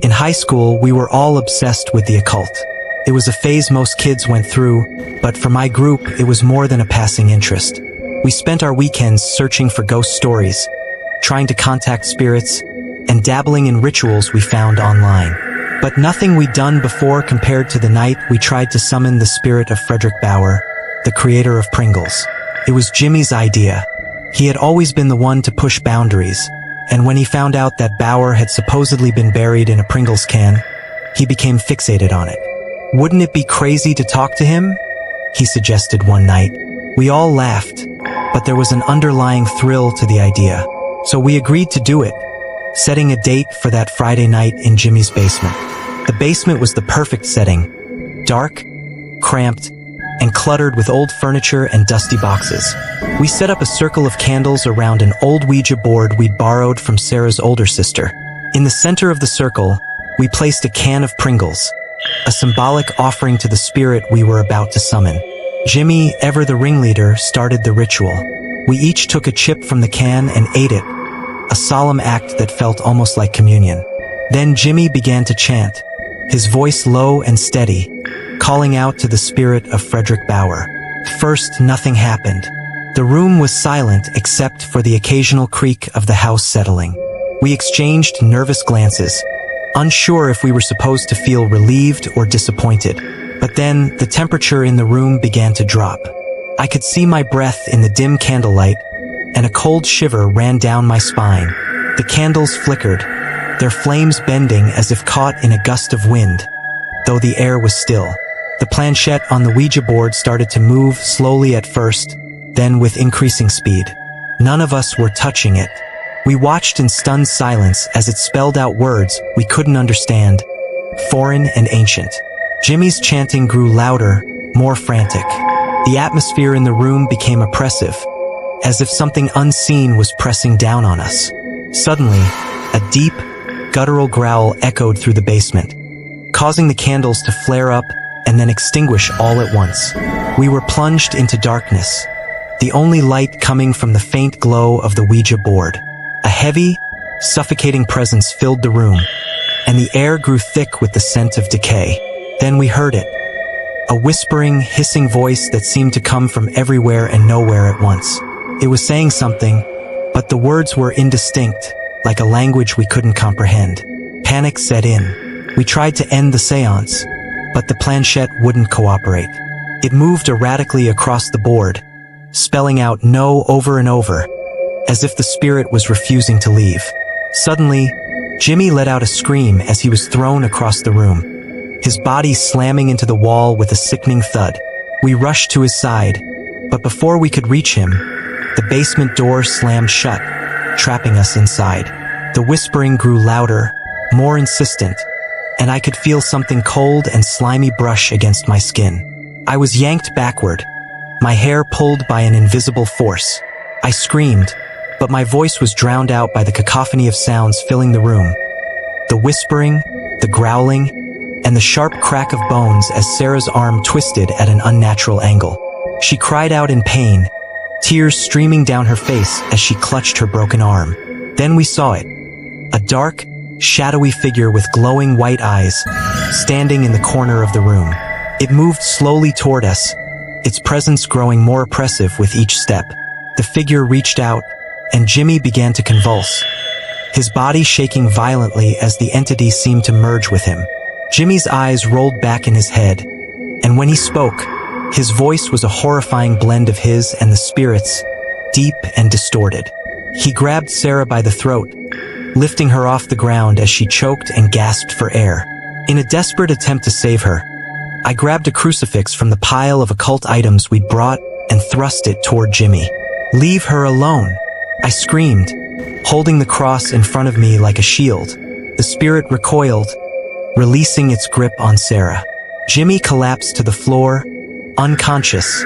In high school, we were all obsessed with the occult. It was a phase most kids went through, but for my group, it was more than a passing interest. We spent our weekends searching for ghost stories, trying to contact spirits, and dabbling in rituals we found online. But nothing we'd done before compared to the night we tried to summon the spirit of Frederick Bauer, the creator of Pringles. It was Jimmy's idea. He had always been the one to push boundaries, and when he found out that Bauer had supposedly been buried in a Pringles can, he became fixated on it. "Wouldn't it be crazy to talk to him?" he suggested one night. We all laughed, but there was an underlying thrill to the idea, so we agreed to do it, setting a date for that Friday night in Jimmy's basement. The basement was the perfect setting, dark, cramped, and cluttered with old furniture and dusty boxes. We set up a circle of candles around an old Ouija board we'd borrowed from Sarah's older sister. In the center of the circle, we placed a can of Pringles, a symbolic offering to the spirit we were about to summon. Jimmy, ever the ringleader, started the ritual. We each took a chip from the can and ate it, a solemn act that felt almost like communion. Then Jimmy began to chant, his voice low and steady, calling out to the spirit of Frederick Bauer. First, nothing happened. The room was silent except for the occasional creak of the house settling. We exchanged nervous glances, unsure if we were supposed to feel relieved or disappointed. But then, the temperature in the room began to drop. I could see my breath in the dim candlelight, and a cold shiver ran down my spine. The candles flickered, their flames bending as if caught in a gust of wind, though the air was still. The planchette on the Ouija board started to move slowly at first, then with increasing speed. None of us were touching it. We watched in stunned silence as it spelled out words we couldn't understand, foreign and ancient. Jimmy's chanting grew louder, more frantic. The atmosphere in the room became oppressive, as if something unseen was pressing down on us. Suddenly, a deep, guttural growl echoed through the basement, causing the candles to flare up and then extinguish all at once. We were plunged into darkness, the only light coming from the faint glow of the Ouija board. A heavy, suffocating presence filled the room, and the air grew thick with the scent of decay. Then we heard it, a whispering, hissing voice that seemed to come from everywhere and nowhere at once. It was saying something, but the words were indistinct, like a language we couldn't comprehend. Panic set in. We tried to end the seance, but the planchette wouldn't cooperate. It moved erratically across the board, spelling out "no" over and over, as if the spirit was refusing to leave. Suddenly, Jimmy let out a scream as he was thrown across the room, his body slamming into the wall with a sickening thud. We rushed to his side, but before we could reach him, the basement door slammed shut, trapping us inside. The whispering grew louder, more insistent, and I could feel something cold and slimy brush against my skin. I was yanked backward, my hair pulled by an invisible force. I screamed, but my voice was drowned out by the cacophony of sounds filling the room. The whispering, the growling, and the sharp crack of bones as Sarah's arm twisted at an unnatural angle. She cried out in pain, tears streaming down her face as she clutched her broken arm. Then we saw it, a dark, shadowy figure with glowing white eyes, standing in the corner of the room. It moved slowly toward us, its presence growing more oppressive with each step. The figure reached out, and Jimmy began to convulse, his body shaking violently as the entity seemed to merge with him. Jimmy's eyes rolled back in his head, and when he spoke, his voice was a horrifying blend of his and the spirit's, deep and distorted. He grabbed Sarah by the throat, lifting her off the ground as she choked and gasped for air. In a desperate attempt to save her, I grabbed a crucifix from the pile of occult items we'd brought and thrust it toward Jimmy. "Leave her alone," I screamed, holding the cross in front of me like a shield. The spirit recoiled, releasing its grip on Sarah. Jimmy collapsed to the floor, unconscious,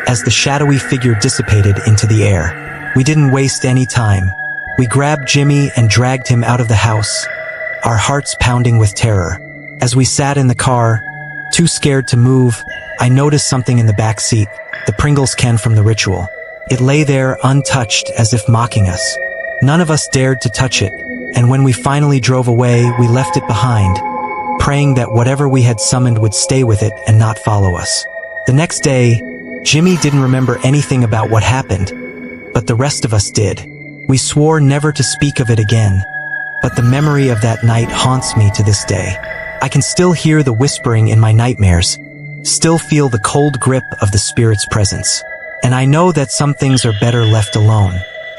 as the shadowy figure dissipated into the air. We didn't waste any time. We grabbed Jimmy and dragged him out of the house, our hearts pounding with terror. As we sat in the car, too scared to move, I noticed something in the back seat, the Pringles can from the ritual. It lay there untouched as if mocking us. None of us dared to touch it, and when we finally drove away, we left it behind, praying that whatever we had summoned would stay with it and not follow us. The next day, Jimmy didn't remember anything about what happened, but the rest of us did. We swore never to speak of it again, but the memory of that night haunts me to this day. I can still hear the whispering in my nightmares, still feel the cold grip of the spirit's presence. And I know that some things are better left alone.